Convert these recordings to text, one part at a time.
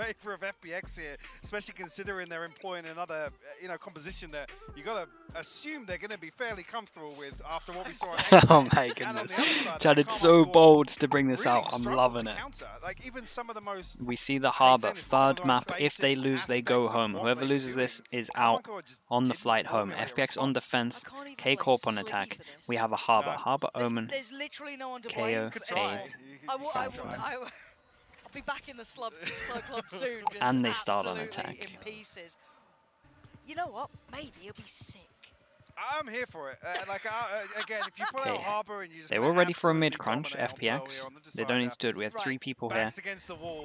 favor of FPX here, especially considering they're employing another, composition that you got to assume they're going to be fairly comfortable with after what we saw. Oh my goodness, Chad, it's so bold to bring this out. I'm loving it. Like even some of the most. We see the harbor, third map. If they lose, they go home. Whoever loses this is out on the flight home. FPX on defense, K Corp on attack. We have a harbor. Harbor Omen, There's literally no one to KO, blame. Fade. I'll be back in the club soon. Just And they start on absolutely attack. in pieces. You know what? Maybe it'll be sick. I'm here for it. Again, if you put out Harbor and you just They were ready for a mid crunch, FPX. They don't need to do it. We have 3 people here.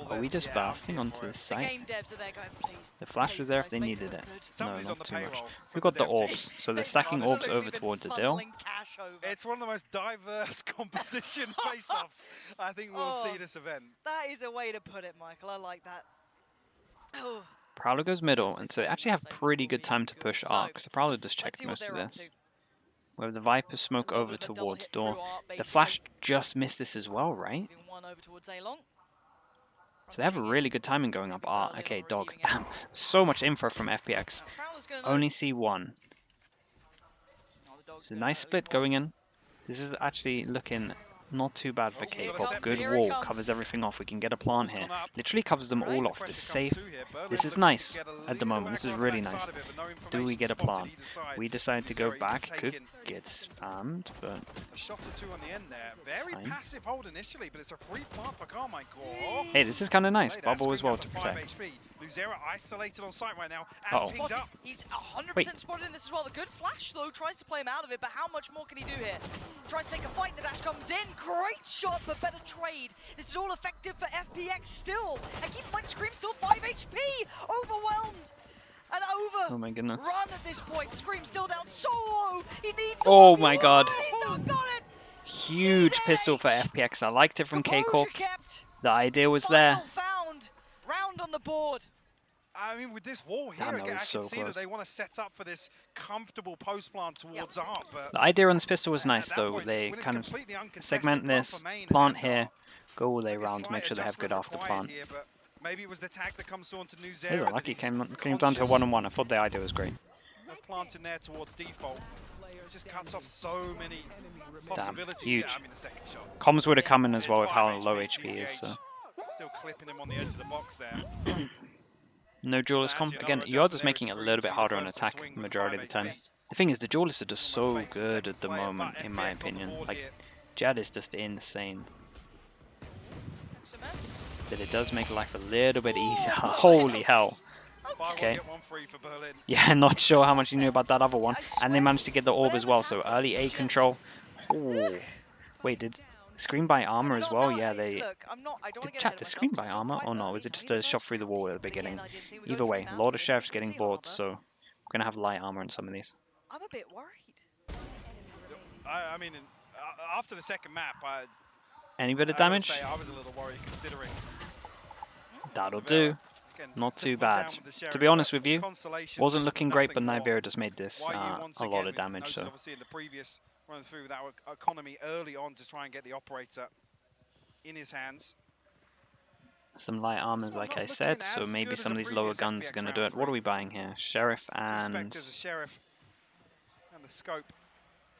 Are we just bursting onto this site? Game devs are there going, please. The flash was there if they needed it. No, not too much. We got the orbs, so they're stacking orbs over towards the Dill. It's one of the most diverse composition face-offs I think we'll see this event. That is a way to put it, Michael. I like that. Oh. Prowler goes middle, and so they actually have pretty good time to push arc. So Prowler just checks most of this. We have the Viper smoke over towards door. The flash just missed this as well, right? So they have a really good timing going up. Ah, okay, dog. Damn, so much info from FPX. Only see 1. So nice split going in. This is actually looking not too bad for K-Pop. Good wall, covers everything off. We can get a plant here. Literally covers them all off. This is safe. This is nice at the moment. This is really nice. Do we get a plant? We decide to go back. Could get spammed, but a shot or 2 on the end there. Very passive hold initially, but it's a free plant for Karmine Corp. Hey, this is kind of nice. Bubble as well to protect. Luzera isolated on site right now. Uh-oh. He's 100% spotted in this as well. The good flash though tries to play him out of it, but how much more can he do here? Tries to take a fight. The dash comes in. Great shot, but better trade. This is all effective for FPX still. And keep in mind, Scream still 5 HP. Overwhelmed. And over. Oh my goodness. Run at this point. Scream still down solo. He needs. Oh my god. He's not got it. Huge pistol for FPX. I liked it from K-Corp. The idea was there. Found. Round on the board. I mean, with this wall here, I can see that they want to set up for this comfortable post plant towards ARP. The idea on this pistol was nice, though. They kind of segment this, plant here, go all the way around to make sure they have good after plant. Maybe it was the tag that comes on to New He's lucky came down to a 1-on-1. I thought the idea was great. Planting there towards default. It just cuts off so many possibilities. Damn, huge. Yeah, I mean, the second shot. Comms would have come in as well with how low HP he is. So. Still clipping him on the edge of the box there. No duelist comp. Again, you're just making it a little bit harder on attack majority of the time. The thing is, the duelists are just so good at the moment, in my opinion. Like, Jad is just insane. But it does make life a little bit easier. Holy hell. Okay. Yeah, not sure how much you knew about that other one. And they managed to get the orb as well, so early A control. Ooh. Wait, did Screen by armor as well? Yeah, they... Did chat the Screen by armor? Or no, was it just a shot through the wall at the beginning? Either way, Lord of Sheriff's getting bored, so we're going to have light armor in some of these. I'm a bit worried. I mean, after the second map, any bit of damage? I was a little worried considering. That'll do. Not too bad. To be honest with you, wasn't looking great, but Nibiru just made this a lot of damage. So. Run through that economy early on to try and get the operator in his hands. Some light armors, like I said, so maybe some of these lower guns are going to do it. What are we buying here? Sheriff and... the scope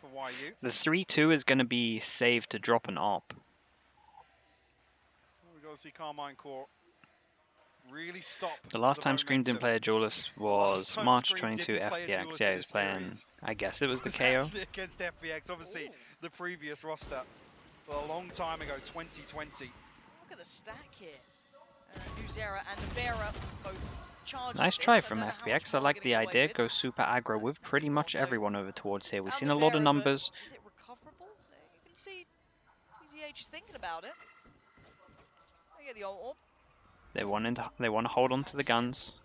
for YU. The 3-2 is going to be saved to drop an op. We've got to see Karmine Corp really stop. The last time Scream didn't play a duelist was March 22 FPX. Yeah, he was playing, I guess it was the KO. Against FPX, obviously the previous roster a long time ago, 2020. Look at the stack here. Nuzera and Vera both charged. Nice try from FPX. I like the idea. Go super aggro with pretty much everyone over towards here. We've seen a lot of numbers. Is it recoverable? You can see TZH thinking about it. I get the orb. They want to hold on to the guns.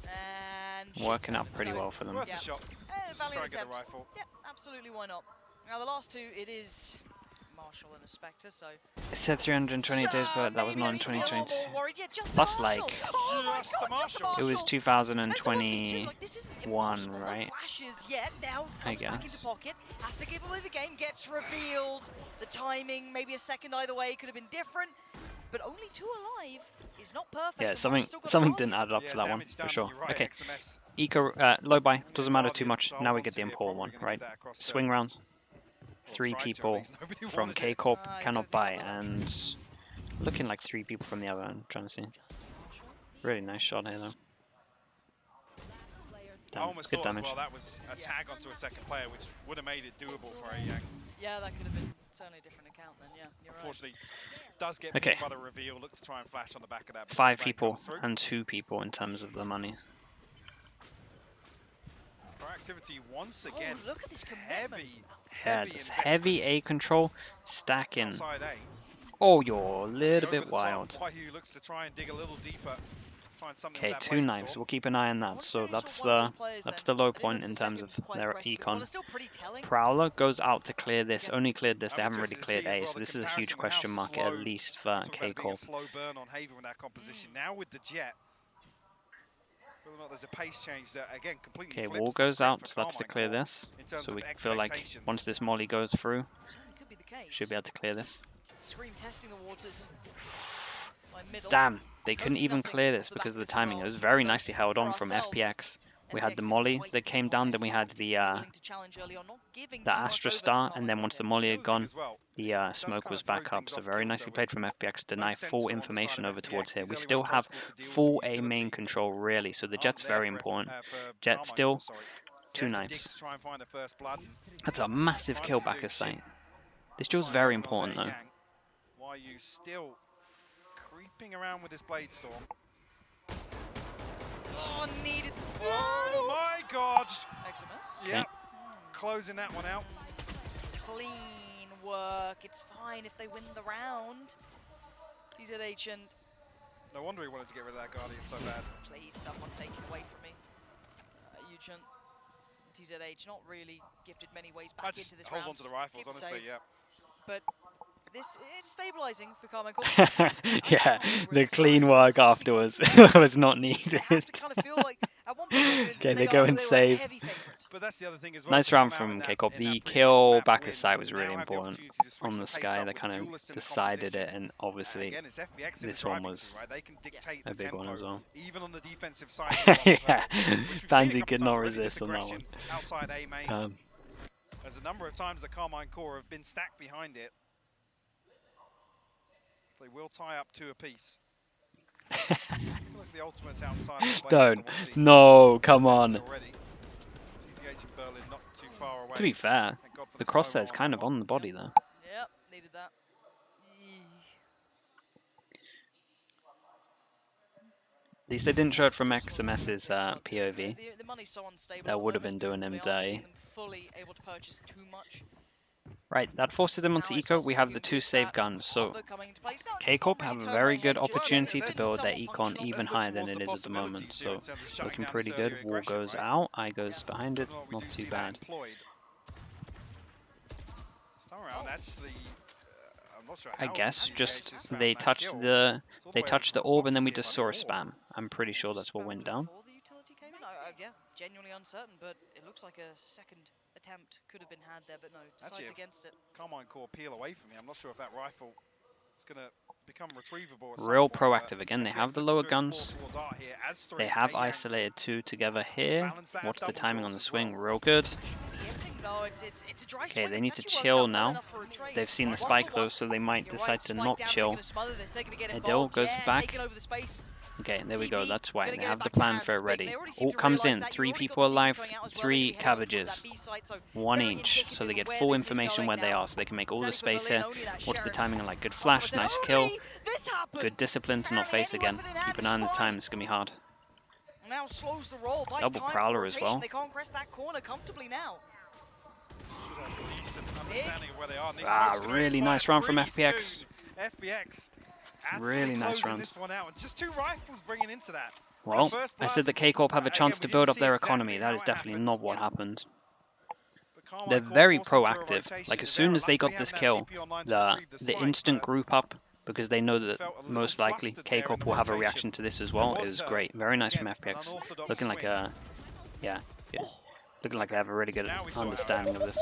And working out pretty well for them. Worth a shot. Valiant attempt. Get the rifle. Yeah, absolutely, why not? Now the last two, it is Marshall and a Spectre, so... It said 320 days, but that was not in 2020. Plus, like, it was 2021, right? I guess. Has to give away the game, gets revealed. The timing, maybe a second either way, could have been different. but only 2 alive is not perfect. Yeah, and something Ryan's still got a didn't Guardian. add up for that one, for sure. Right, Okay, XMS. Eco, low buy, doesn't matter too Guardian much. to Now hold we on get the to here, important one, probably gonna right? give that across to- Swing rounds. or 3 tried to, at people least. Nobody from wanted it. K Corp I cannot don't buy, think I'm and looking like 3 people from the other end. Trying to see. Really nice shot here, though. I Damn, almost good thought damage. as well that was a tag onto a second player, which would have made it doable for a Yang. Yeah, that could have been certainly a different account then, yeah, you're right. Unfortunately, does get Okay. beat by the reveal. Look to try and flash on the back of that. 5 Bang people comes through. and 2 people in terms of the money. Proactivity once again. Oh, look at this commitment. Heavy, Yeah, heavy just investment heavy A control, stacking. outside A. Oh, you're a little Over bit the top, wild. Wahoo looks to try and dig a little deeper. Find something Okay, with that 2 blade knives. storm. We'll keep an eye on that. So that's the low point in terms of their econ. Prowler goes out to clear this. Only cleared this. They haven't really cleared A, so this is a huge question mark at least for K Corp. Slow burn on Haven with that composition. Now with the jet, whether or not there's a pace change that again completely. Okay, flips wall the goes script out, for so that's to Karmine clear Corp this. in terms So of we feel like expectations. once this molly goes through, Certainly could be the case. should be able to clear this. Scream testing the waters. By middle. Damn, they couldn't Noting even nothing clear off this the back because of of the this timing. It roll. was very But nicely held for on from ourselves, FPX. We had the FPX molly quite that came down, then we had the willing to challenge early on, not giving the too much Astra over to Star, Karmine and then Corp once the here. molly The had other thing gone, as well, the does smoke kind was of throw back up. things So off very kilter nicely with played from FPX to deny no full sensor on the side information of over FPX. towards here. He's We the only still one have protocol to deal with full the A main utility. control really, so the Aren't jet's there very for important. for Jet Karmine still, Corp, sorry. They 2 have to dig knives. to try and find a first blood. That's a massive Find kill the back good at sight. shit. This duel's Find very everyone important to though. Yang. Why you still creeping around with this blade storm? Oh, needed. Oh my God! XMS. Yep, closing that one out. Clean work. It's fine if they win the round. TZH and No wonder he wanted to get rid of that Guardian so bad. please, someone take it away from me. Yuchun, TZH, not really gifted many ways I back just into this hold round. on to the rifles, Keep it honestly, safe. yeah. But it's stabilizing for Karmine Corp. Yeah, the Really clean sorry, work but afterwards was not they needed. have to kind of feel like at one point Okay, they they go are- and they were a save. heavy favorite. But that's the other thing as well. Nice to come round out from in that- K Corp. in that The previous kill map back win, at side was to really now have the important. opportunity to switch On the pace sky, up they with kind of duelists in the decided it, composition. and obviously Again, it's FPX in this the one driving was seat, right? They can dictate a the big tempo, one as well. even on the defensive side. As well, Yeah, which we've seen a Pansy couple could times not already, this resist on that one. aggression Outside A main. There's a number of times that Karmine Corp have been stacked behind it. They will tie up 2 apiece. Look at the ultimates outside of the blade Don't. storm, obviously. No, come on. Already. TZH and Berlin not too far away. To be fair, Thank God for the slow crosshair's roll kind that of one. on the body though. Yep, needed that. At least they didn't show it from XMS's POV. The money's so unstable. That would have been doing him we aren't dirty. seeing them fully able to purchase too much. Right, that forces them onto eco. We have the 2 save guns, so K Corp have a very good opportunity to build their econ even higher than it is at the moment. So looking pretty good. Wall goes out, Eye goes behind it, not too bad. I guess just they touched the orb and then we just saw a spam. I'm pretty sure that's what went down. Yeah, genuinely uncertain, but it looks like a second attempt could have been had there, but no, decides against it. Karmine Corp peel away from me. I'm not sure if that rifle is going to become retrievable. Real proactive again. They have the lower guns. They have isolated 2 together here. What's the timing on the swing? Real good. Okay, they need to chill now. They've seen the spike though, so they might decide to not chill. Adil goes back. Okay, there we go, that's why. They have the plan for it ready. All comes in, 3 people alive, 3 cabbages. 1 each, so they get full information where they are, so they can make all the space here. What's the timing like? Good flash, nice kill. Good discipline to not face again. Keep an eye on the time, it's gonna be hard. Now slows the roll. Double Prowler as well. They can't crest that corner comfortably now. Really nice round from FPX. FPX Really nice round. This one out. Just 2 rifles bringing into that. Well, I said the K Corp have a chance to build up their economy. That is definitely not what happened. They're very proactive. Like as soon as they got this kill, the instant group up, because they know that most likely K Corp will have a reaction to this as well, is great. Very nice from FPX. Looking like a, yeah, looking like they have a really good understanding of this.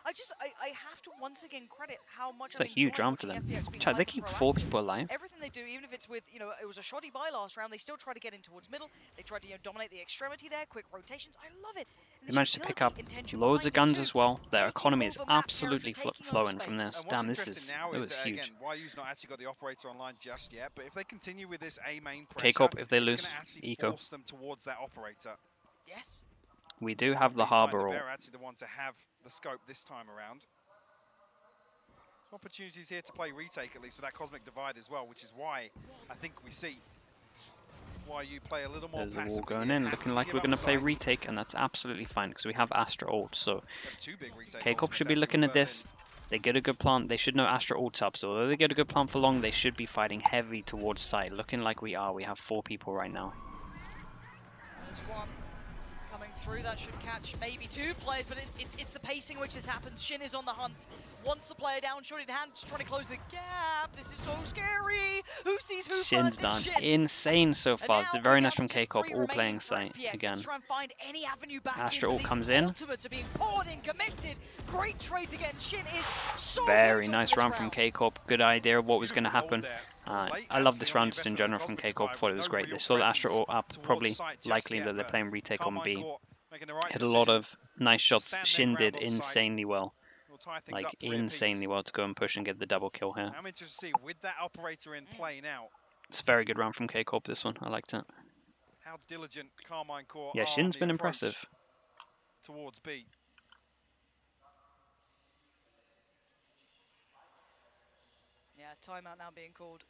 I have to once again credit how much It's a huge round for them. Chad, they keep 4 people alive. Everything they do, even if it's with, you know, it was a shoddy buy last round, they still try to get in towards middle. They try to, you know, dominate the extremity there, quick rotations. I love it. They managed to pick up loads of guns as well. Their economy is absolutely flowing from this. Damn, this is huge. Again, YU's not actually got the operator online just yet, but if they continue with this A main pressure, K-Corp, if they it's lose gonna actually eco, force them towards that operator. Yes. We do have the harbor ult. They're actually the one to have the scope this time around. Some opportunities here to play retake, at least with that Cosmic Divide as well, which is why I think we see YU play a little more There's the passively. wall going in, looking like we're going to play retake, and that's absolutely fine because we have Astra ult. So K-Corp should be looking at this. They get a good plant. They should know Astra ult's up. So although they get a good plant for long, they should be fighting heavy towards site. Looking like we are. We have 4 people right now. There's one coming through. That should catch maybe 2 players, but it's the pacing which has happened. Shin is on the hunt. Wants the player down, shot in hand, just trying to close the gap. This is so scary. Who sees who Shin's first? done Shin. Insane so far. It's very nice from K-Corp, all playing site again. Try and find any avenue back Astra ult comes in. Ultimates are being poured in, connected. Great trades again. Shin is so very nice round from K-Corp. Good idea of what was going to happen. I love this round just in general from K-Corp. Thought it was great. They saw the Astra ult up. Probably likely that they're playing retake on B. Hit a lot of nice shots. Shin did insanely well. Like insanely well to go and push and get the double kill here. I'm interested to see with that operator in play now. It's a very good round from K-Corp, this one. I liked it. How diligent Karmine Corp. Yeah, Shin's been impressive. Towards B. Yeah, timeout now being called.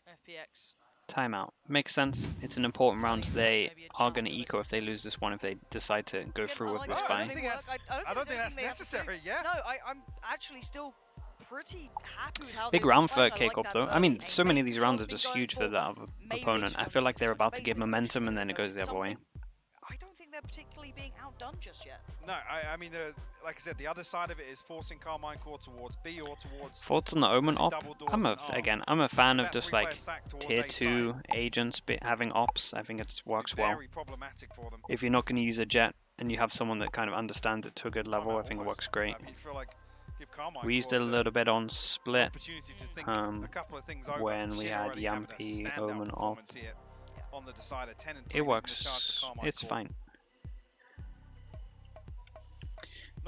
FPX. Timeout. Makes sense. It's an important round. They are going to eco if they lose this one, if they decide to go through with this buy. I don't think that's necessary, yeah. No, I'm actually still pretty happy with how big round for K-Corp though. I mean, so many of these rounds are just huge for the other opponent. I feel like they're about to give momentum and then it goes the other way. I don't think they're particularly being outdone just yet. No, I mean, like I said, the other side of it is forcing Karmine Corp towards B or towards... Thoughts on the Omen op? I'm a fan of just like tier 2 agents having ops. I think it works well. If you're not going to use a jet and you have someone that kind of understands it to a good level, I think it works great. We used it a little bit on Split when we had Yampy, Omen op. It works. It's fine.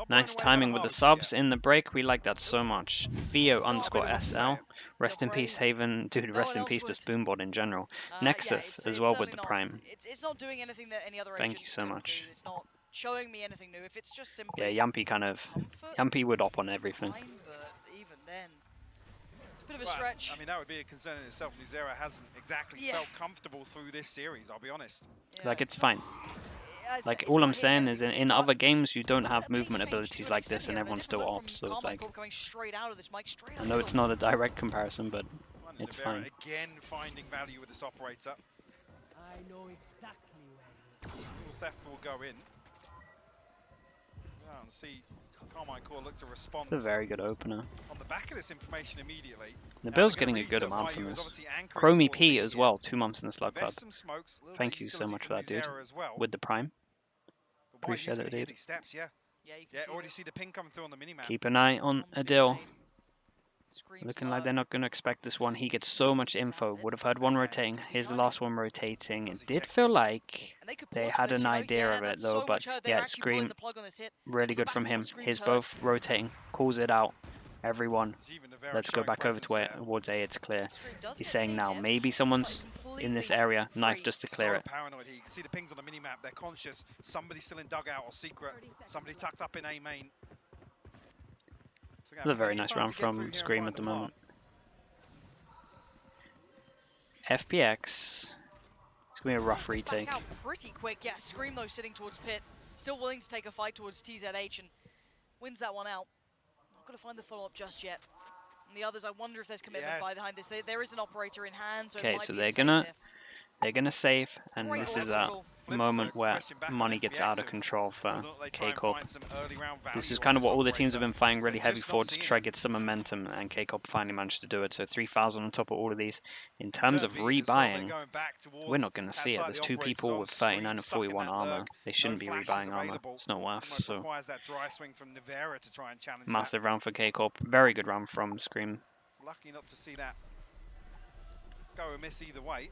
Nice timing with the subs in the break. We like that so much. Theo_SL. Rest in peace, Haven. Dude, rest in peace to Spoonbot in general. Nexus as well with the Prime. It's not doing anything that any other Thank you so much. It's not showing me anything new. If it's just simply yeah, Yampy would op on everything. Fine, but even then, bit of a stretch. I mean, that would be a concern in itself. Nuzera hasn't exactly felt comfortable through this series, I'll be honest. Yeah, like, it's fine. Like, all I'm saying is in other games, you don't have movement abilities like this and everyone's still ops. So, it's like, I know it's not a direct comparison, but it's fine. Again, finding value with this operator. I know exactly where. Theft will go in. And see Karmine Corp look to respond. It's a very good opener. On the back of this information immediately. The Bill's getting a good amount from this. Chromie P as well, 2 months in the Slug Club. Thank you so much for that, dude. With the Prime. Appreciate it, dude. Yeah, already see the ping coming through on the minimap. Keep an eye on Adil. Looking like they're not going to expect this one. He gets so much info. Would have heard one rotating. Here's the last one rotating. It did feel like they had an idea of it though, but yeah, Scream, really good from him. Here's both rotating. Calls it out. Everyone, let's go back over towards A. It's clear. He's saying now, maybe someone's in this area. Knife just to clear it. Paranoid. You can see the pings on the minimap. They're conscious. Somebody's still in dugout or secret. Somebody tucked up in A main. It's a very nice round from Scream at the moment. FPX. It's going to be a rough retake. Out pretty quick. Yeah, Scream though sitting towards Pit. Still willing to take a fight towards TZH and wins that one out. Not going to find the follow-up just yet. And the others, I wonder if there's commitment behind this. There is an operator in hand. So okay, so they're gonna save, and this is moment where money gets out of control for K-Corp. This is kind of what all the teams have been fighting really heavy for, to try to get some momentum, and K-Corp finally managed to do it. So 3,000 on top of all of these. In terms of rebuying, we're not going to see it. There's two people with 39 and 41 armor. They shouldn't be rebuying armor. It's not worth. So massive round for K-Corp. Very good round from Scream. Lucky not to see that go amiss either way.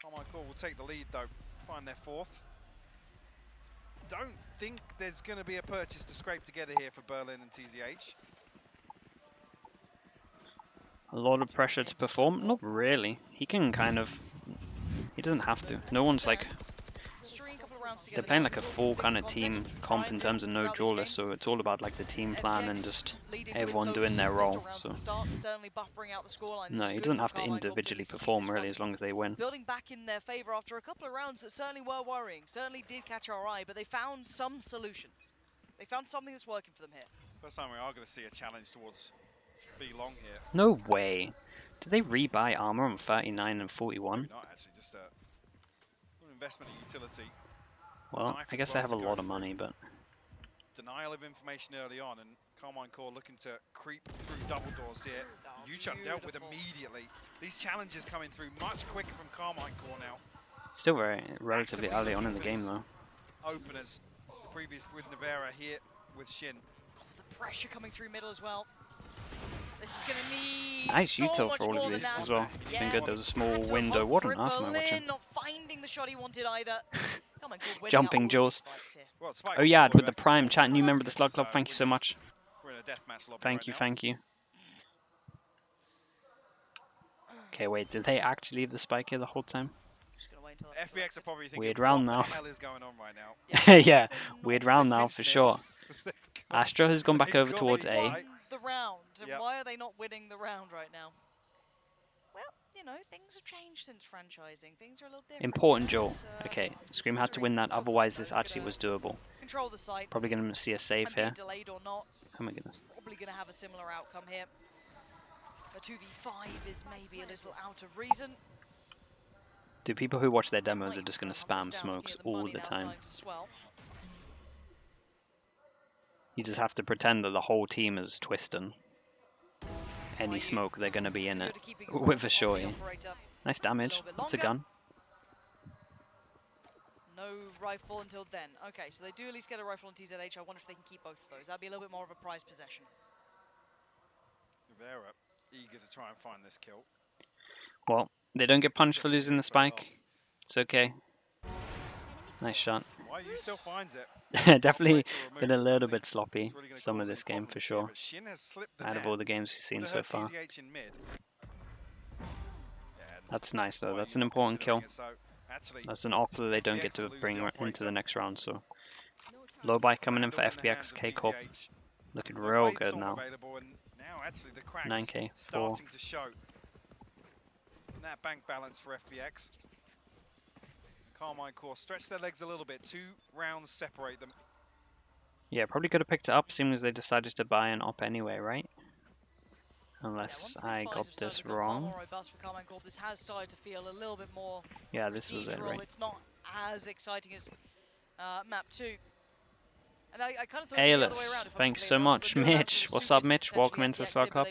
Karmine Corp will take the lead though, find their fourth. Don't think there's going to be a purchase to scrape together here for Berlin and TZH. A lot of pressure to perform? Not really. He can kind of... He doesn't have to. No one's like... They're playing like a full kind of team comp in terms of no jawless, so it's all about like the team plan and just everyone doing their role. So no, he doesn't have to individually perform really, as long as they win. Building back in their favor after a couple of rounds that certainly were worrying, certainly did catch our eye, but they found some solution. They found something that's working for them here. First time we are going to see a challenge towards B long here. No way. Did they rebuy armor on 39 and 41? Maybe not actually, just an investment in utility. Well, I guess they have a lot of money, but... Denial of information early on, and Karmine Corp looking to creep through double doors here. Yuchuk dealt with immediately. These challenges coming through much quicker from Karmine Corp now. Still very relatively early on in the game, though. Openers. Previous with Navera, here with Shin. The pressure coming through middle as well. This is going to need nice util for all of this as well. It's been good. There was a small window. What on earth am I watching? Not finding the shot he wanted either. Jumping jaws. Oh yeah, with the Prime chat, new member of the Slug Club. Thank you so much. Thank you, thank you. Okay, wait, did they actually leave the spike here the whole time? FPX are probably thinking, weird round now. What the hell is going on right now? Yeah, weird round now for sure. Astro has gone back over towards A. The round, and why are they not winning the round right now? Well, you know, things have changed since franchising. Things are a little different. Important duel. Okay, Scream had to win that, otherwise this actually was doable. Control the site. Probably going to see a save here. Delayed or not. Oh my goodness. Probably going to have a similar outcome here. A 2v5 is maybe a little out of reason. Do people who watch their demos are just going to spam smokes all the time? You just have to pretend that the whole team is twisting. Any smoke, they're going to be in it. With a shorty. Nice damage. That's a gun. No rifle until then. Okay, so they do at least get a rifle on TZH. I wonder if they can keep both of those. That'd be a little bit more of a prized possession. Rivera eager to try and find this kill. Well, they don't get punished for losing the spike. It's okay. Nice shot. Why you still finds it? Definitely been a little bit sloppy some of this game for sure. Out of all the games we've seen so far. That's nice though. That's an important kill. That's an op that they don't get to bring into the next round. So low buy coming in for FPX. K-Corp looking real good now. 9k, 4. That bank balance for FPX. Karmine Corp stretch their legs a little bit. 2 rounds separate them. Yeah, probably could have picked it up, seeing as they decided to buy an op anyway, right? Unless I got this wrong. This has started to feel a little bit more. Yeah, this was it, right? It's not as exciting as map 2. And I kind of thought Ailus, thanks so much. Mitch, what's up, Mitch? Welcome into the Slug Club.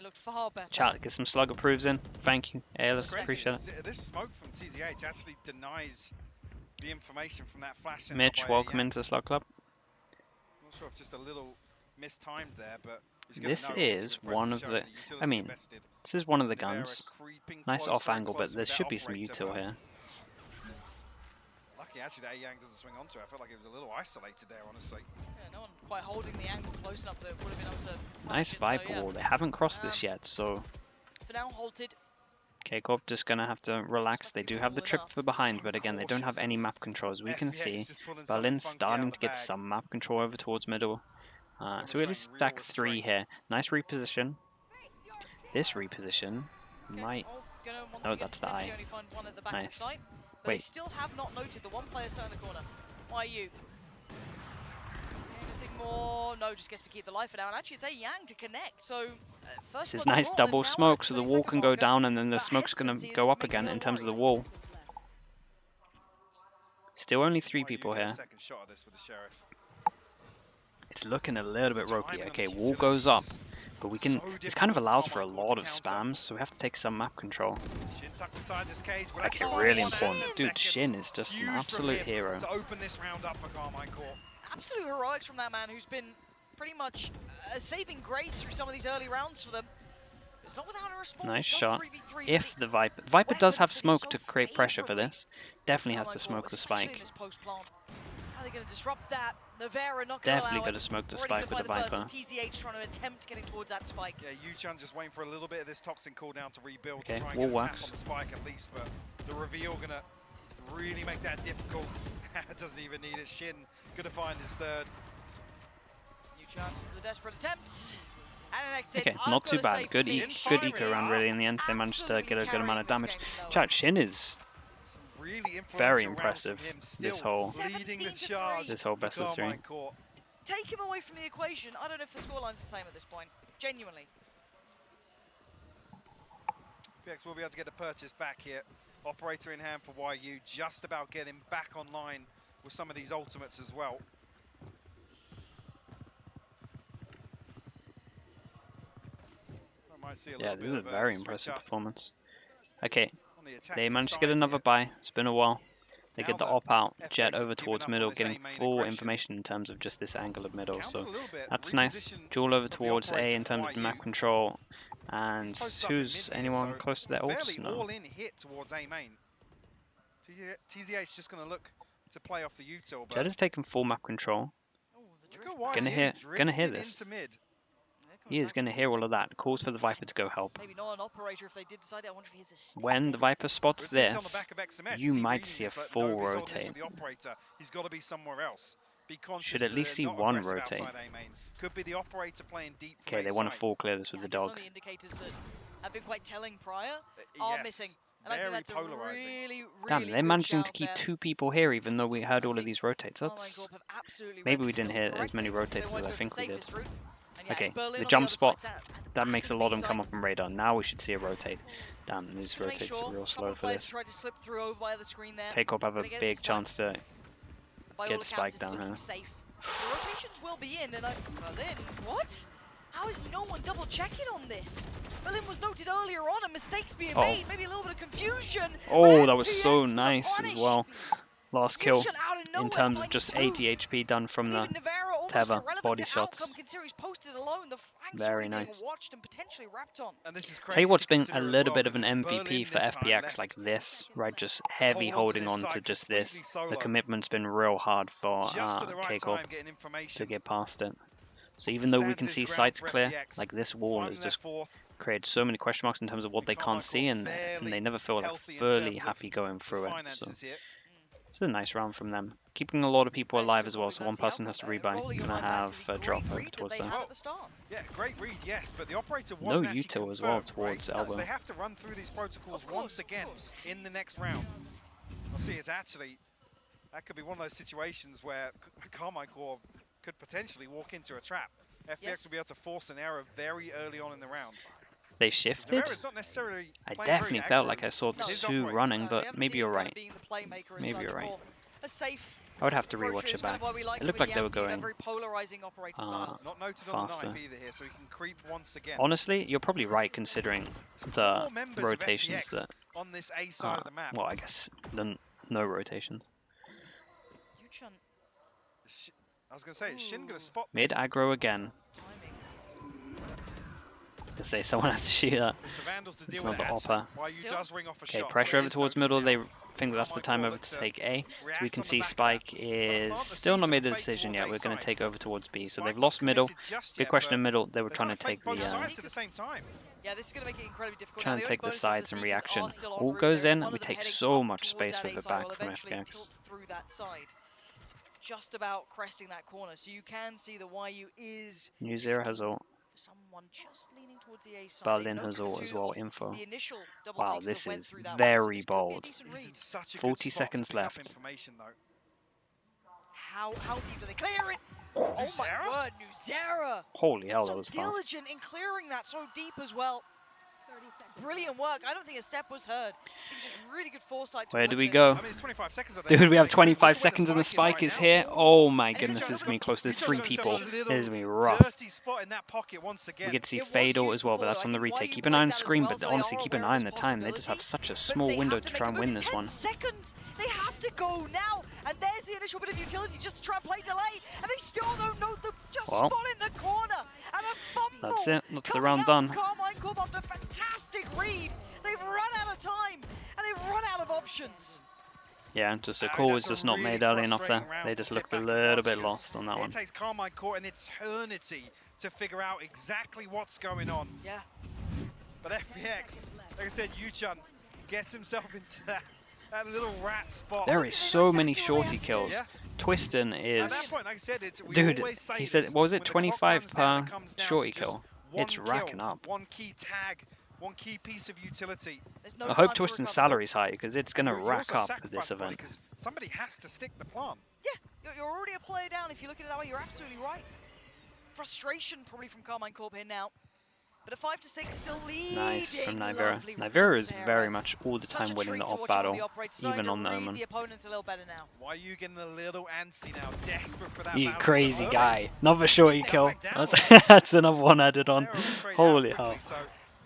Chat, get some slug approves in. Thank you, Ailus, appreciate it. This smoke from TZH actually denies the information from that flash. Mitch, welcome into the Slug Club. I'm not sure if just a little mistimed there, but this is one of the. I mean, this is one of the guns. Nice off angle, but there should be some util here. Lucky actually that Yang doesn't swing onto it. I felt like it was a little isolated there, honestly. Yeah, no one quite holding the angle close enough that would have been able to. Nice Viper wall. They haven't crossed this yet, so. For now, halted. K-Corp just gonna have to relax. They do have the trip for behind, but again, they don't have any map control. As we can see, Berlin's starting to get some map control over towards middle. So we at least stack 3 here. Nice reposition. This reposition might. Oh, that's the eye. Nice. But they still have not noted the one player sat in the corner. Why you? Anything more? No, just gets to keep the life down. Actually, it's a Yang to connect. So this is nice double smoke, so the wall can go down, and then the smoke's gonna go up again in terms of the wall. Still only 3 YU people get a here. second shot at this with the Sheriff. It's looking a little bit ropey. Timing on Okay, these wall goes up, utilities but we is can. so This kind of difficult for allows for a Karmine Corp lot to of counter. spams, so we have to take some map control. Shin tucked inside this cage. Will Like, actually really find important. one Dude, second. Shin is just an Huge from absolute him hero. to open this round up for Karmine Corp. Absolute heroics from that man who's been pretty much a saving grace through some of these early rounds for them. It's not without a response. Nice Still shot. 3v3, If but the Viper does have weapons smoke sitting to so create pressure for favourably. this. Definitely has Karmine to Corp, smoke the especially in spike. this post plant. How are they going to disrupt that? Nevera not going to Definitely allow got to it. smoke the Already spike with gonna the find Viper. first, TZH trying to attempt getting towards that spike. Yeah, Yu-Chan just waiting for a little bit of this toxin cooldown to rebuild. Okay, to try and wall get a tap works. on the spike at least, but the reveal going to really make that difficult. Doesn't even need it. Shin going to find his third. Yu-Chan with a desperate attempt. And an exit. Okay, I've not too gotta say, bad. Good, Shin good firing eco round is really in the end. They managed to get a good amount of absolutely damage. carrying this game to Chat, Shin is Really very influential rounds impressive from him, this still whole leading the 17-3. charge. this whole best for of 3. Karmine Corp. Take him away from the equation. I don't know if the scoreline's the same at this point. Genuinely. FPX will be able to get the purchase back here. Operator in hand for YU, just about getting back online with some of these ultimates as well. So I might see a Yeah, little this is bit a of very switch impressive up performance. Okay, on the they attacking managed to get side another here. buy. It's been a while. They Now get the that op out, FPX jet have over given towards up on middle, this getting A main full aggression. information in terms of just this angle of middle. Countered So a little bit, that's nice. reposition Duel over of the towards A operator in for terms of the map YU. control. And He's posted up in who's mid here, anyone so close to their fairly ults? No. all-in hit towards A main. TZH just going to look to play off the util, but Jet is taking full map control. Oh, the look drift at Gonna YU hear drifted this. into mid. He is going to hear all of that. Calls for the Viper to go help. Maybe not an operator if they did decide. I wonder if he has a step When the Viper spots We'll see this on the this, back of XMS. you Is he might reading see a this like, full nobody's holding this rotate. with the operator. He's got to be somewhere else. Be conscious Should at that least they're see not one aggressive rotate. outside A main. Could be the operator playing deep. from Okay, A they want to side. full clear this with the I guess dog. some of the indicators that have been quite telling prior are Yes, missing. And I think very that's a polarizing. really Damn, really they're good managing to shout keep there. 2 people here even though we heard I all of think these rotates. Karmine That's Corp have absolutely maybe read we this didn't build hear as many correctly. They rotates wanted as I to go think for we the did. safest route. And yeah, Okay, it's Berlin the on jump other spot, side, at that the makes a back lot of of the them come side. up on radar. Now we should see a rotate. Damn, these Gonna make rotates sure are real a couple slow of for players this. tried to slip through over by the screen there. K-Corp have a Gonna get it big this time. chance to By get all Spike accounts, it's down looking here. safe. The rotations will be in, and Berlin, what? How is no one double checking on this? Berlin was noted earlier on, and mistakes being made. Maybe a little bit of confusion. Oh, but that was FPX so with the nice as punish. well. Last kill Yu-Chan out of nowhere in terms of flank just two. 80 HP done from And the even Nevera almost Teva irrelevant body to shots. outcome, considering he's posted alone. The flanks Very already nice. being watched and potentially wrapped on. And this is crazy Tell you what's to been a consider as little well, bit of an 'cause it's MVP Berlin for this time FPX left. like this, right? Just heavy hold onto holding this on side to just completely this. solo. The commitment's been real hard for Just at the right K-Corp time getting information. to get past it. So even though we Stands can his see ground sights for clear, FPX. like this wall Finding has that just fourth. created so many question marks in terms of what they Karmine can't see, Corp and fairly they never feel like healthy in fully terms of happy going the through it. So finances here. it's a nice round from them. Keeping a lot of people Nice, alive so as well, probably so one that's the person has to outcome. rebuy. Rolling it Gonna right back to have the a drop great over read that towards they them. had at the start. Yeah, great read, yes, but the operator No wasn't actually util as well confirmed, towards right? elbow. They have to run through these protocols Of course, once of again course. in the next round. I'll see, it's actually, that could be one of those situations where Karmine Corp could potentially walk into a trap. FPX Yes. will be able to force an error very early on in the round. They shifted? Nevera's not necessarily I playing very definitely felt aggro. like I saw No, the His 2 operator. running, We but haven't maybe seen you're him kind right. of being the playmaker as Maybe such, you're right. more a safe I would have to approach, rewatch which it is kind back. of why we liked It looked with like the they were Ampede, a going very polarizing operator stance. Not noted faster. on the knife either here, so he can creep once again. Honestly, you're probably right considering the Four members of rotations FPX that on this A side of the map. well, I guess no rotations. Yu-Chan I was going to say, is Shin going to spot Mid this? aggro again. timing. I was gonna say someone has to shoot that. It's the Vandals to It's deal not with the that. upper. YU Still? does ring off a Okay, shot, pressure so over it is towards noted middle. They now. think that's the Karmine time Corp over look to to take A. react We can on the see back of Spike that. is Plant the still seeds not of made the the fake decision yet. towards We're A going to side. take over towards B. So Spike they've not lost middle. committed just Big yet, question but in middle. They were they're trying to fake take both the sides at the same time. Yeah, this is going to make it incredibly difficult. trying Now, to the take only the bonus is sides and Seekers reaction. are still en All route. goes There's in, one and we of them take heading so up much towards space that with A the side, will back from eventually FPX. tilt through that side. Just about cresting that corner, so you can see the YU is New Zero has ult. someone just leaning towards the A side. Berlin They has noted the ult as two well. of Info. The initial double Wow, seeks that this went is through that way, so very this could be a bold. decent He's in read. such a 40 good spot seconds to pick left. up information, though. How deep do they clear it? Oh my Nuzera? word, Nuzera! Holy hell, So that was fast. diligent in clearing that so deep as well. Brilliant work. I don't think a step was heard. He just really really good foresight. Where do we towards go? this. I mean, it's 25 seconds. Dude, we have 25 seconds and the spike is here. Oh my goodness, this is going to be close. There's 3 people. This is going to be rough. Dirty spot in that pocket once again. We get to see Fado as well, but that's on the retake. Keep an eye on screen, but honestly, keep an eye on the time. They just have such a small window to try and win this one. Seconds. They have to go now, and there's the initial bit of utility just to try and play delay, and they still don't know the spot in the corner, and a fumble. That's it. That's the round done. Karmine Corp after a fantastic read. They've run out of time, and they've run out of options. Yeah, just a call was just not made early enough there. They just looked a little bit lost on that one. It takes Karmine Corp an eternity to figure out exactly what's going on. Yeah. But FPX, like I said, Yuchun gets himself into that little rat spot. There is so many shorty kills. Yeah. Twiston is... At that point, like I said, Dude, he said, what was it, 25 per shorty kill? It's racking up. One key tag, one key piece of utility. I hope Twiston's salary's high, because it's going to rack up this event. Because somebody has to stick the plant. Yeah, you're already a player down. If you look at it that way, you're absolutely right. Frustration probably from Karmine Corp here now. But a 5-6 still leading. Nice from Nivera. Nivera is very much all the time winning the op battle, even on the Omen. The opponent's a little better now. Why are you getting a little antsy now? Desperate for that. You battle. crazy guy. Another shorty kill. That's another one added on. Holy hell.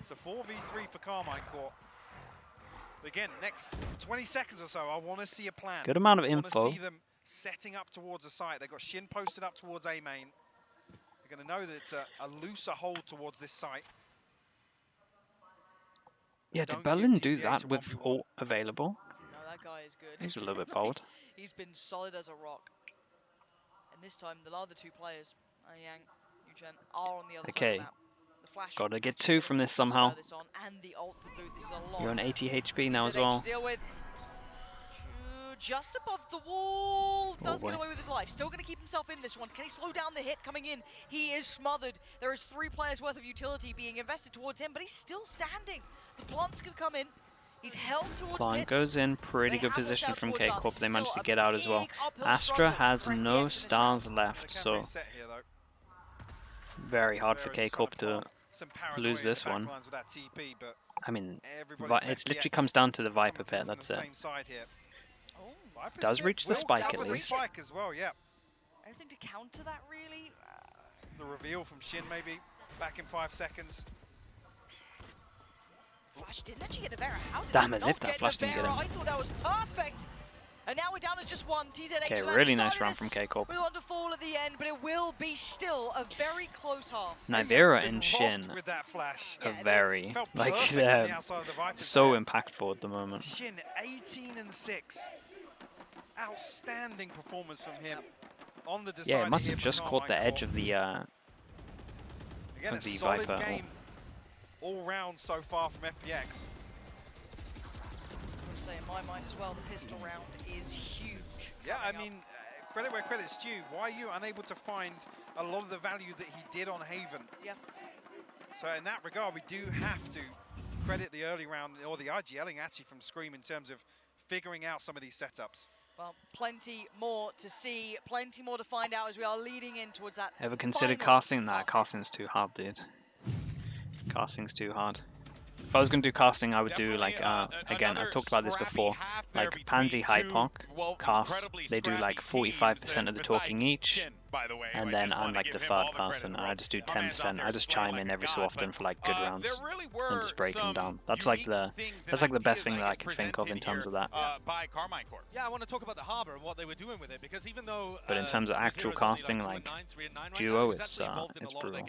So 4v3 for Karmine Corp. Again, next 20 seconds or so, I want to see a plan. Good amount of I info. want to see them setting up towards a site. They've got Shin posted up towards A main. They're going to know that it's a looser hold towards this site. Yeah, did Berlin do that with ult available? No, that guy is good. He's a little bit bold. He's been solid as a rock. And this time, the other 2 players, Yang, Yuchen, are on the other side of the map. The flash Gotta get 2 from this somehow. And the ult to boot. This is a lot. You're on 80 HP now as well. Deal with. Just above the wall, does get away with his life. Still going to keep himself in this one. Can he slow down the hit coming in? He is smothered. There is 3 players worth of utility being invested towards him, but he's still standing. The plant's going to come in. He's held towards Plant goes in, pretty good position from K Corp. They managed to get out as well. Astra has no stars left, so very hard for K Corp to lose this one. I mean, it literally comes down to the Viper pit, that's it. Does reach the spike at least. As well, yeah. Anything to counter that, really? The reveal from Shin, maybe, back in 5 seconds. Flash didn't actually get Nivera. How did Damn, as if that flash didn't get him. I thought that was perfect. And now we're down to just 1. TZX. Okay, really nice round from K Corp. We want to fall at the end, but it will be still a very close half. Nivera and Shin with that flash. are very, like, they're so impactful at the moment. Shin 18-6. Outstanding performance from him on the decider. Yeah, it must have just caught the edge of the Viper. Game all round so far from FPX. I say in my mind as well, the pistol round is huge. Yeah, I mean, credit where credit's due. Why are you unable to find a lot of the value that he did on Haven? Yeah. So in that regard, we do have to credit the early round, or the IGLing actually from Scream in terms of figuring out some of these setups. Well, plenty more to see, plenty more to find out as we are leading in towards that. Ever considered casting? Nah, casting's too hard, dude. Casting's too hard. If I was going to do casting, I would do like, again, I've talked about this before, like Pansy Hypoc, cast, they do like 45% of the talking each, and then I'm like the third person, and I just do 10%. I just chime in every so often for like good rounds, and just break them down. That's like the best thing that I can think of in terms of that. Yeah, I want to talk about the harbor and what they were doing with it, because even though but in terms of actual casting, like duo, it's brutal.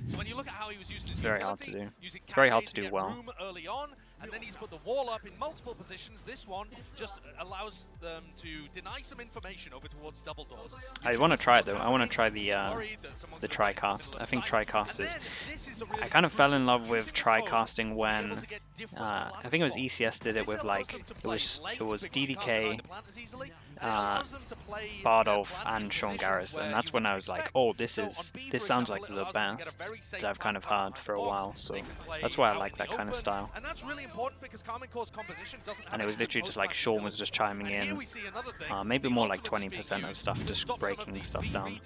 So when you look at how he was using it's very hard to do. Very hard to do well. Early on, and then he's put the wall up in multiple positions. This one just allows them to deny some information over towards double doors. I want to try it though. I want to try the tri-cast. I think tri-cast is... I kind of fell in love with tri-casting when... I think it was ECS did it with like... It was DDK, Bardolph and Sean Garris, and that's when I was like, oh, this sounds like the best that I've kind of heard for a while, so that's why I like that kind of style. And that's really important because Karmine Corp's composition doesn't have. And it was literally just like Sean was just chiming in, maybe more like 20% of stuff, just breaking stuff down.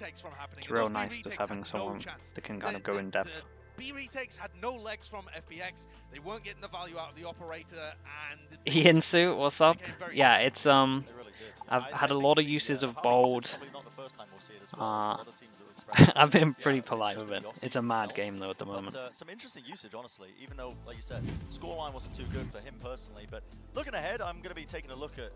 It's real nice just having someone that can kind of go in depth. B retakes had no legs from FPX. They weren't getting the value out of the operator, and Ian Su, what's up? became very Yeah, it's They really did. I've I had a think lot of the, uses of Harvey bold. usage, probably not the first time we'll see it as well. There's a lot of teams that were expressing I've been yeah, pretty an polite interest with in it. the It's a offseason mad itself. game though at the moment. But some interesting usage, honestly, even though, like you said, scoreline wasn't too good for him personally. But looking ahead, I'm going to be taking a look at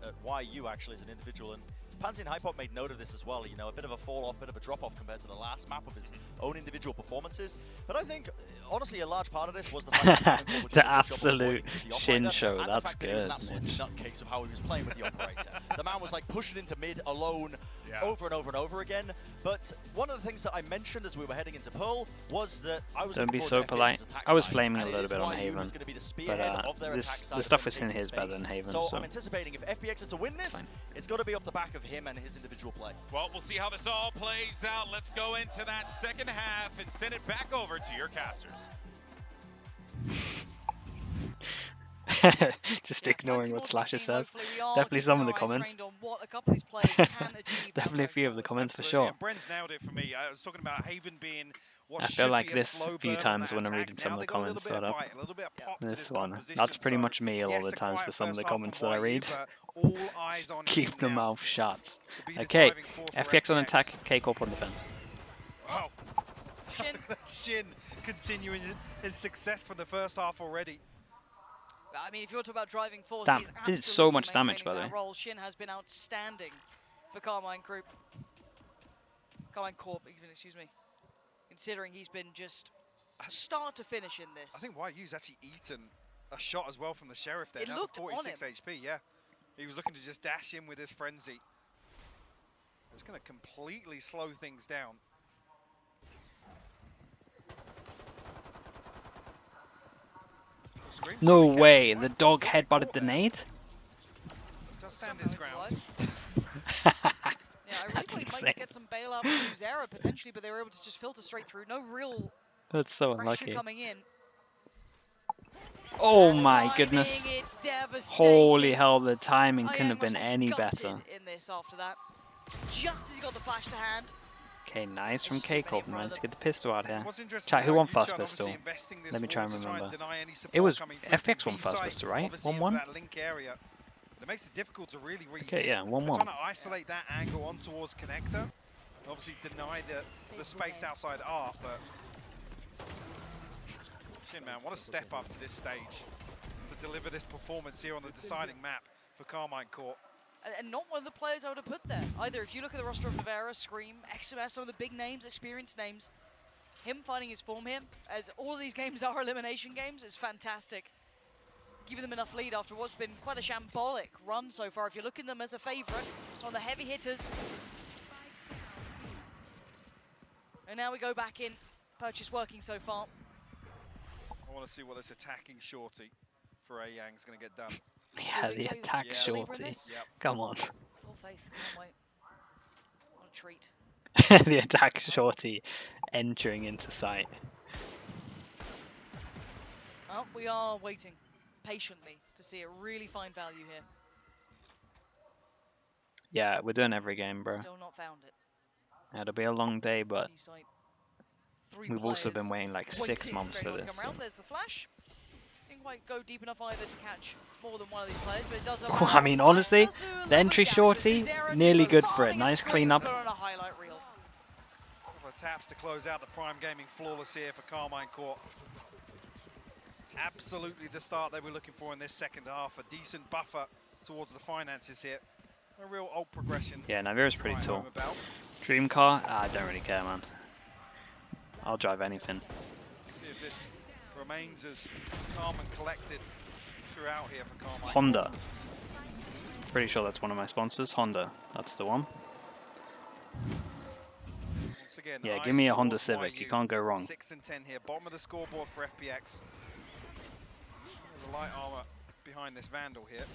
YU actually as an individual. And Pansy and Hypop made note of this as well, you know, a bit of a fall-off, bit of a drop-off compared to the last map of his own individual performances. But I think, honestly, a large part of this was the fact that Karmine Corp were doing a good job of absolute avoiding the shin operator, show, and that's the fact that he was an good, absolute Mitch. nutcase of how he was playing with the operator. The man was like pushing into mid alone Yeah. over and over and over again. But one of the things that I mentioned as we were heading into Pearl was that I was Don't be looking so forward to polite. FPX's attack I was side, flaming a and it little is bit on YU Haven, who's going to be the but spearhead of their attack side the of stuff them we've seen taking here is better space. than Haven, So so I'm anticipating if FPX are to win this, fine. it's got to be off the back of him and his individual play. Well, we'll see how this all plays out. Let's go into that second half and send it back over to your casters. just Yeah, ignoring plenty what more to be Slasher seen. says. Hopefully we are Definitely some of the keeping our eyes comments. trained on what a couple of these players can achieve now Definitely a going few of the forward. comments for Absolutely, sure. and Bren's nailed it for me. I was talking about Haven being what I should feel like be a this slow a few burn on times that when I'm attack. reading some Now of the they got a little comments bit that of up. bite, a little bit of pop to This one. composition. That's pretty So, much me a lot yes, of the a times quiet for some of the first half comments from that I YU, read. but all eyes on Keep him the now mouth shut. to be the Okay, driving force for FPX on FPX. attack, K-Corp on defense. Wow. Shin. Shin continuing his success from the first half already. I mean, if you want to talk about driving force, Damn, he's did so absolutely much damage, by the maintaining that way. role. Shin has been outstanding for Karmine Corp. Karmine Corp, even, excuse me. Considering he's been just start to finish in this. I think YU's actually eaten a shot as well from the Sheriff there. It Now looked for on 46 him. HP, yeah. He was looking to just dash in with his frenzy. It's going to completely slow things down. Scream No from the way, Captain. the dog Still headbutted caught the there. nade? Just stand Somehow his it's ground. alive. Yeah, I really That's thought he insane. might get some bailout from Zera potentially, but they were able to just filter straight through. No real That's so pressure unlucky. coming in. Oh And my timing, goodness. It's devastating. Holy hell, the timing couldn't Ayang have been must be any gutted better. in this after that. Just as he got the flash to hand. Okay, nice from Just too many K-Corp, in front man, of to get the pistol out here. What's interesting Chat, who about won Yuchun first obviously pistol? investing this Let me try and forward to remember. deny any It support was coming through FPX from won first B-side, pistol, right? obviously into 1-1? that link area. It makes it difficult to really read. Okay, yeah, 1-1. They're trying to isolate that angle on towards connector. Obviously deny the space outside art, but Shin, man, what a step up to this stage to deliver this performance here on the deciding map for Karmine Corp. And not one of the players I would have put there either. If you look at the roster of Navera, Scream, XMS, some of the big names, experienced names, him finding his form here, as all of these games are elimination games, is fantastic. Giving them enough lead after what's been quite a shambolic run so far. If you're looking at them as a favourite, some of the heavy hitters. And now we go back in. Purchase working so far. I want to see what this attacking shorty for Ayang is going to get done. Yeah, the attack Yeah. shorty. Yep. Come on. Full faith, can't wait. What a treat. The attack shorty entering into sight. Well, we are waiting patiently to see a really fine value here. Yeah, we're doing every game, bro. Still not found it. Yeah, it'll be a long day, but B-side, three we've also been players waiting like 6 waiting months for anyone to this. come around. There's the flash. Didn't quite go deep enough either to catch more than one of these players, but it does Oh, allow I mean, the honestly, Side does do a little the entry bit of damage, shorty, but Zera nearly just good for it. farming and Nice Scream cleanup. put on a highlight reel. Couple of taps to close out the Prime Gaming flawless here for Karmine Corp. Absolutely the start they were looking for in this second half. A decent buffer towards the finances here. A real old progression. Yeah, Navira's pretty right tall. home about. Dream car? Ah, I don't really care, man. I'll drive anything. See if this remains as calm and collected throughout here for Karmine. Honda. Pretty sure that's one of my sponsors. Honda. That's the one. Once again, Yeah, eyes give me a Honda towards Civic. YU. You can't go wrong. 6 and 10 here. Bottom of the scoreboard for FPX. There's a light armor behind this Vandal here.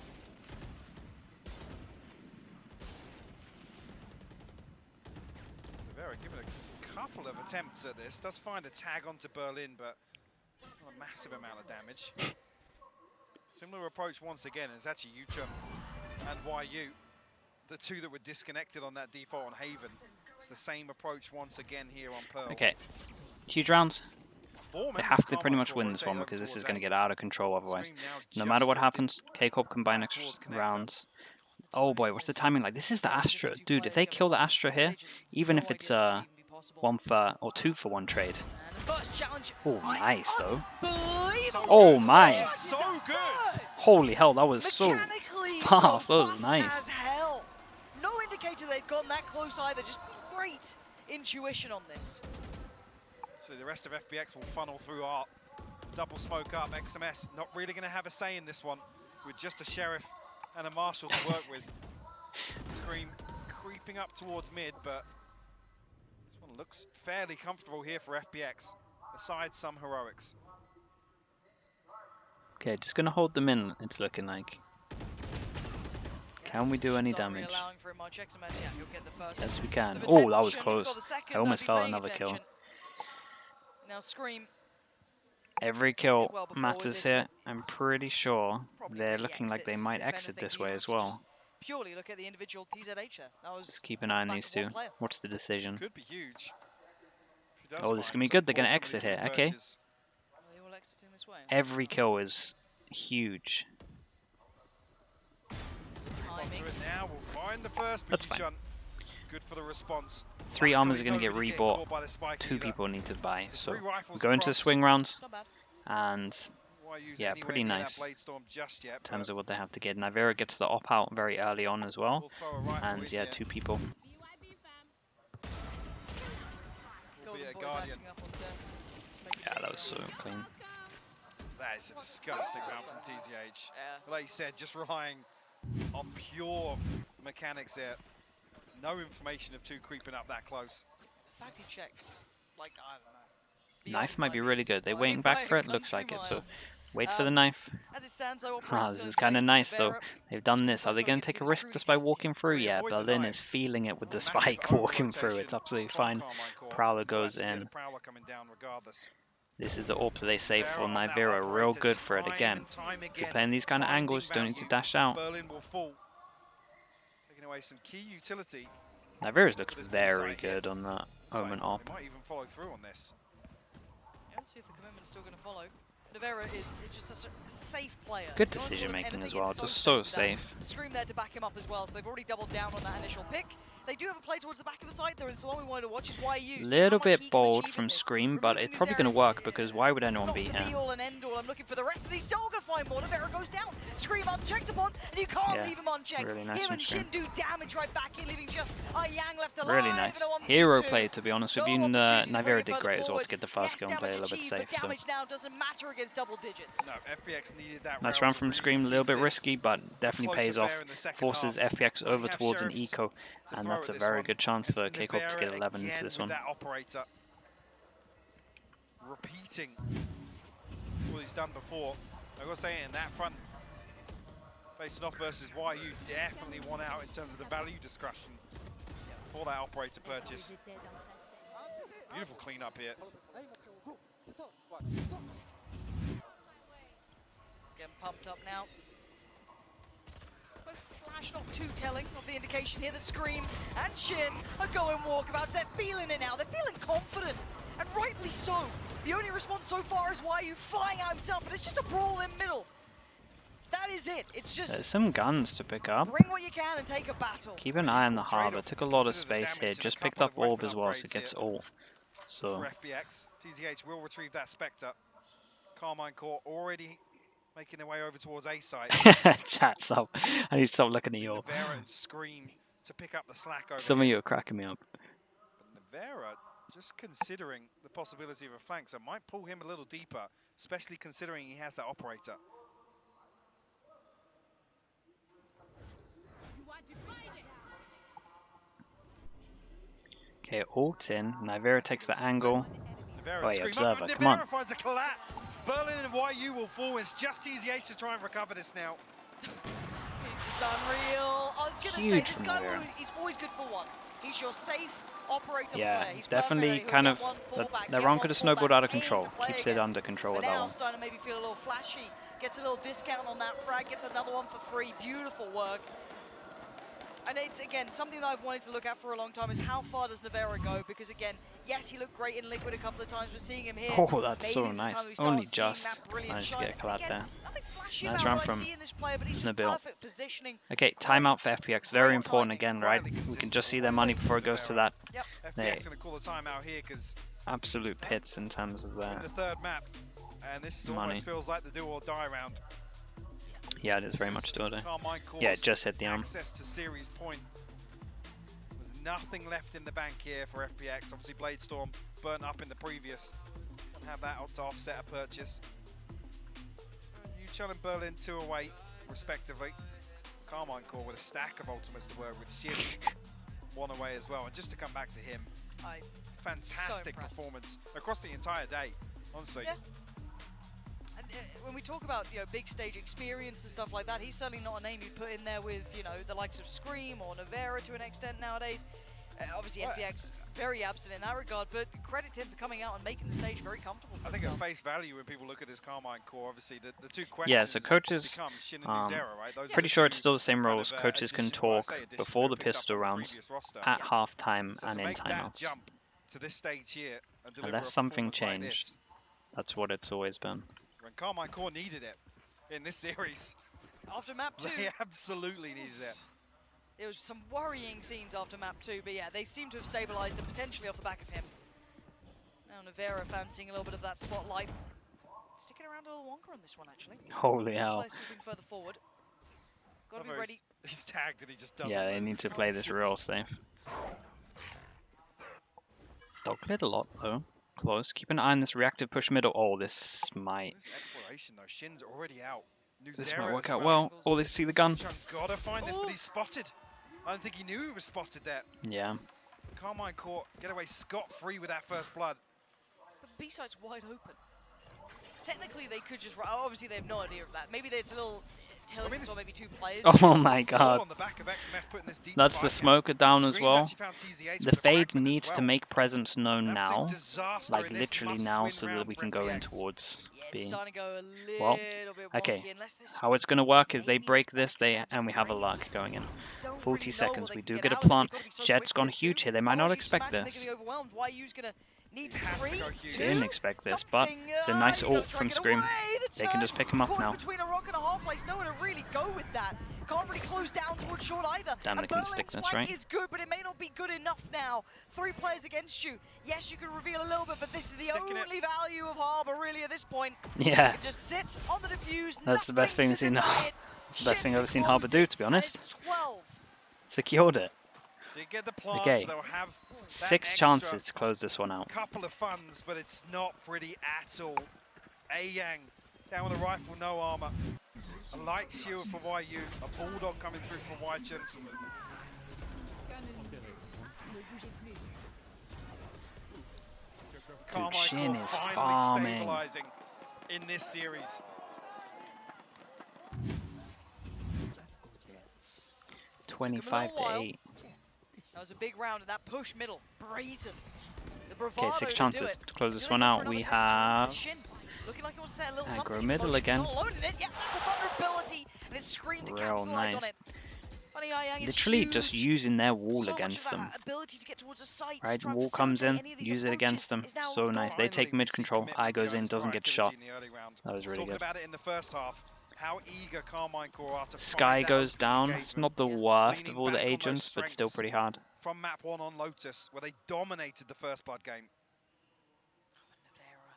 Rivera giving a couple of attempts at this. Does find a tag onto Berlin, but not a massive amount of damage. Similar approach once again. It's actually Yuchun and YU, the two that were disconnected on that default on Haven. It's the same approach once again here on Pearl. Okay. Huge rounds. 4 They members have of to pretty Karmine much Corp win this rotate one over because this is towards going to A. get out of control otherwise. Scream now No just matter what drifted happens, K-Corp can buy back next towards Connector. rounds. Oh boy, what's the timing like? This is the Astra. Dude, if they kill the Astra here, even if it's 1 for or 2 for 1 trade. Oh, nice though. Oh my. So good. Holy hell, that was so fast. That was robust nice. as hell. No indicator they've gotten that close either. Just great intuition on this. So the rest of FPX will funnel through ARP. Double smoke up. XMS not really going to have a say in this one with just a sheriff and a marshal to work with. Scream creeping up towards mid, but this one looks fairly comfortable here for FPX, aside some heroics. Okay, just gonna hold them in, it's looking like. Can we do any damage? Yes, we can. Oh, that was close. I almost felt another kill. Now Scream. Every kill matters here. I'm pretty sure they're looking like they might exit this way as well. Purely look at the individual TZH. Just keep an eye on these two. What's the decision? Could be huge. Oh, this is gonna be good. They're gonna exit here. Okay. Every kill is huge. Now we'll find the first. That's fine. Good for the response. 3 armors are going to get rebought. 2 people need to buy. So we go into the swing round. And yeah, pretty nice in terms of what they have to get. Nivera gets the op out very early on as well. And yeah, 2 people. Yeah, that was so clean. That is a disgusting round from TZH. Like you said, just relying on pure mechanics here. No information of 2 creeping up that close. The fact he checks, like, I don't know. Knife might be really good. They're waiting back for it. Looks like it. So wait for the knife. As it stands, though, This is kind of nice though. They've done this. Are they going to take a risk just by walking through? Yeah, Berlin is feeling it with the spike walking through. It's absolutely fine. Prowler goes in. This is the AWP that they save for Nivera. Real good for it again. If you're playing these kind of angles, you don't need to dash out. Away some key utility. Nivera's looked very good on that Omen op. Might even follow through on this. Yeah, let's see if the commitment's still going to follow. Nivera is just a safe player. Good decision making as well, just so safe. Scream there to back him up as well, so they've already doubled down on that initial pick. They do have a play towards the back of the site though, and so what we wanted to watch is YU. Little bit bold from Scream, but it's probably going to work because why would anyone beat him? All and end all. I'm looking for the rest of these. Still going to find more. Nivera goes down. Scream unchecked upon, and you can't leave him unchecked. Really nice him and Shin do damage right back here, leaving just Yang left alive. Really nice. Hero play, to be honest with you. Nivera did great as well to get the first kill and play a little bit safe. So. Damage now doesn't matter against double digits. No, FPX needed that. Nice round from Scream, a little bit risky, but definitely pays off. Forces FPX over towards an eco, and that's a very good chance for K-Corp to get 11 into this one. That operator repeating what he's done before. I gotta say, in that front, facing off versus YU, definitely won out in terms of the value discussion for that operator purchase. Beautiful cleanup here. Getting pumped up now. But Flash not too telling of the indication here that Scream and Shin are going walkabouts. They're feeling it now. They're feeling confident, and rightly so. The only response so far is YU flying out himself, but it's just a brawl in middle. That is it. It's just there's some guns to pick up. Bring what you can and take a battle. Keep an eye on the harbor. Took a lot of space here. Just picked up orb as well, so it gets all. So for FPX, TZH will retrieve that Spectre. Karmine Corp already making their way over towards A side. Chat, stop. I need to stop looking at you. Nivera and Scream to pick up the slack over Some of you are cracking me up. But Nivera, just considering the possibility of a flank, so might pull him a little deeper, especially considering he has that operator. Okay, ult in. Nivera takes the angle. Nivera, oh, yeah, Observer, come on. Finds a collapse. Berlin and YU will fall. It's just TZH to try and recover this now. He's just unreal. I was going to say, this guy, he's always good for one. He's your safe operator player. He's definitely kind of, the round could have snowballed out of control. Keeps it under control with that one. Now starting to maybe feel a little flashy. Gets a little discount on that frag, gets another one for free. Beautiful work. And it's, again, something that I've wanted to look at for a long time is how far does Navarro go? Because, again, yes, he looked great in Liquid a couple of times. We're seeing him here. Oh, that's Maybe so this is the nice. time we start Only seeing just that brilliant managed to shine. get a collab Again, there. nothing flashy Nice about round what I from see in this player, but he's just Nabil. perfect positioning. Okay, timeout for FPX. Very important again, right? We can just see their money before it goes to that. Yep. FPX going to call the timeout here because Absolute pits in terms of their the third map, and this money. almost feels like the do or die round. Yeah, it is very much do or die. Karmine Corp's Yeah, it just hit the arm. access to series point. There's nothing left in the bank here for FPX. Obviously, Bladestorm burnt up in the previous. Don't have that to offset a purchase. Yuchel and Berlin 2 away, respectively. Karmine Corp with a stack of ultimates to work with. Shin 1 away as well. And just to come back to him, fantastic so performance across the entire day, honestly. Yeah. And when we talk about, you know, big stage experience and stuff like that, he's certainly not a name you'd put in there with, you know, the likes of Scream or Navarro to an extent nowadays. Obviously, FPX very absent in that regard, but credit to him for coming out and making the stage very comfortable for I think himself. at face value, when people look at this Karmine Corp, obviously the two questions Yeah, so coaches, become Shin and Nuzera, right? Those are pretty the sure two it's still the same kind rules. of, Coaches can addition- well, I talk say additions before the they picked up pistol from the rounds, previous roster. at halftime, So and to in make that timeouts. jump to this stage here and deliver Unless a something performance like changed. this, That's what it's always been. when Karmine Corp needed it in this series, After map 2, they absolutely needed it. there was some worrying scenes after map 2, but yeah, they seem to have stabilized and potentially off the back of him. Now Navarro fancying a little bit of that spotlight. Sticking around a little longer on this one, actually. Holy hell. Players slipping further forward. Gotta be Although ready. He's tagged and he just doesn't Yeah, they move. need to play this real safe. Dog cleared a lot though. Close. Keep an eye on this reactive push middle. Oh, this might. This exploration though, Shin's already out. This Nuzera might work as out well. Oh, they see the gun. Gotta find this, but he's spotted. I don't think he knew he was spotted there. Yeah. Karmine Corp get away scot-free with that first blood. The B-side's wide open. Technically, they could just... Obviously, they have no idea of that. Maybe it's a little telling us, or maybe two players. Oh my Still god. on the back of XMS putting this deep That's spike the in. smoker down as Scream's well. actually found TZH The with a fade fragment as needs to well. make presence known Absolute now. disaster Like in this literally must now win so that round we for can go in FPX. towards Yeah, it's being. starting to go a Well, little bit okay. wonky, unless this How it's gonna work is they maybe break this this, backstab's and we have a great. luck going in. Don't 40 really know seconds. what they We can do get a out of it. plant. They've gotta be so Jet's quick gone with it too. huge here. They might not Otherwise, you expect imagine this. They're gonna be overwhelmed. YU's gonna need It has to 3, go huge. 2, Didn't expect this, but it's a nice ult from Scream. They can just pick him up Caught now. between a rock and a hard place. Nowhere to really go with that. Can't really close down towards short either. Damn, they And can Berlin's stick this, flank right? is good, but it may not be good enough now. 3 players against you. Yes, you can reveal a little bit, but this is the Sticking only value of Harbor really at this point. Yeah. You can just sit on the diffuse. That's the best thing nothing I've to seen. deny it. It's the best thing I've ever seen Shin Harbour do, to be and honest. it's 12. Secured it. They get the plant, Okay. they'll have 6 extra chances to close this one out. couple of funds, but it's not pretty at all. A-Yang down with a rifle, no armor. A light shield for YU, a bulldog coming through from Ychen. Karmine Shin Corp is finally farming. stabilizing in this series. 25-8. That was a big round, and that push middle, brazen. The bravado Okay, 6 to do chances it. to close this Really one good for out. another We test. have Shin looking like it wants to set a little aggro something. middle Exposure. again. Not alone in it. Yeah, that's a vulnerability, and it's screamed to Real capitalize nice. on it. Funny, Yang is literally just huge. using their wall So much against of them. that ability to get towards the sights, Right, try and wall comes in, facilitate any of these use it against them. approaches, is now So gone. nice. They take Finally, we mid see control. commitment Eye goes in, behind doesn't this get proactivity shot. in the early round. That was really Talking good. about it in the first half, how eager Karmine Corp are to find Sky that goes open down. It's engagement. not the Yeah. worst Leaning of all the back on those agents, but still strengths. pretty hard. From map 1 on Lotus, where they dominated the first blood game. Navarro.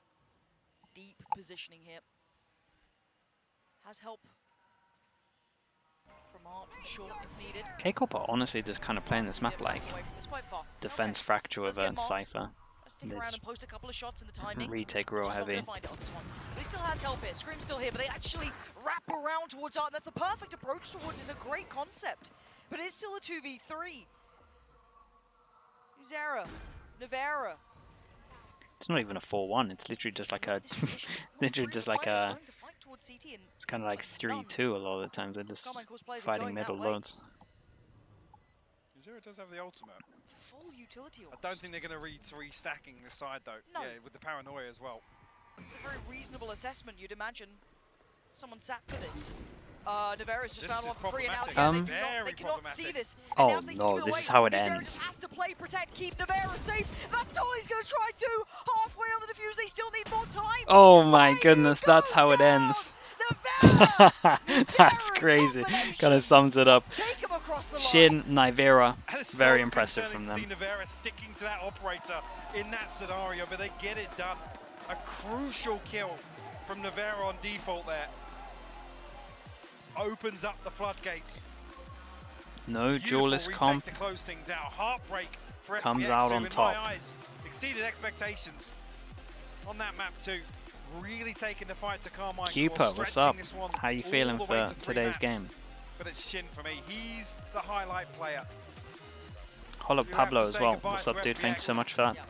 Deep positioning here. Has help from Art, from short if needed. K-Corp are honestly just kind of playing this map like Away from this, quite far. defense Okay. fracture Let's with get a marked. Cypher. Let's stick This around and post a couple of shots in the timing. retake real Just not gonna heavy. find it on this one. But he still has help here. Scream's still here, but they actually wrap around towards Art. And that's the perfect approach towards it. It's a great concept. But it's still a 2v3. Zara, Navarro. It's not even a 4-1. It's literally just like a, This position, all literally three just like players a. willing to fight towards CT, and It's kind of like none. 3-2 a lot of the times. They're just Karmine Corp's players are fighting going that middle way. loads. Zero does have the ultimate. Full utility I almost. don't think they're going to read 3 stacking this side though. No. Yeah, with the paranoia as well. It's a very reasonable assessment, you'd imagine. Someone sat for this. Navarro's just This found is one for free, and now problematic. they cannot see Problematic. this. And Oh now they no, give it this away. is how it Viserys ends. has to play, protect, keep Navarro safe. That's all he's going to try to. Halfway on the defuse, they still need more time. Oh my Ryu goodness, that's goes how it down. ends. Navarro! That's Zero crazy. combination. Kind of sums it up. Take him across the line. Shin, Nivera, And it's very so impressive concerning from to them. see Navarra sticking to that operator in that scenario, but they get it done. A crucial kill from Navarra on default there. Opens up the floodgates. No Beautiful duelist retake comp to close things out. Heartbreak for comes FPX, out who on in top. my eyes exceeded expectations on that map too. Really taking the fight to Karmine Cooper, Corp, what's stretching up? this one How you all feeling the way for to 3 today's maps. game? But it's Shin for me. He's the highlight player. Hello You have Pablo to as say well. goodbye What's to up, dude? Thanks so FPX. much for that. Yeah.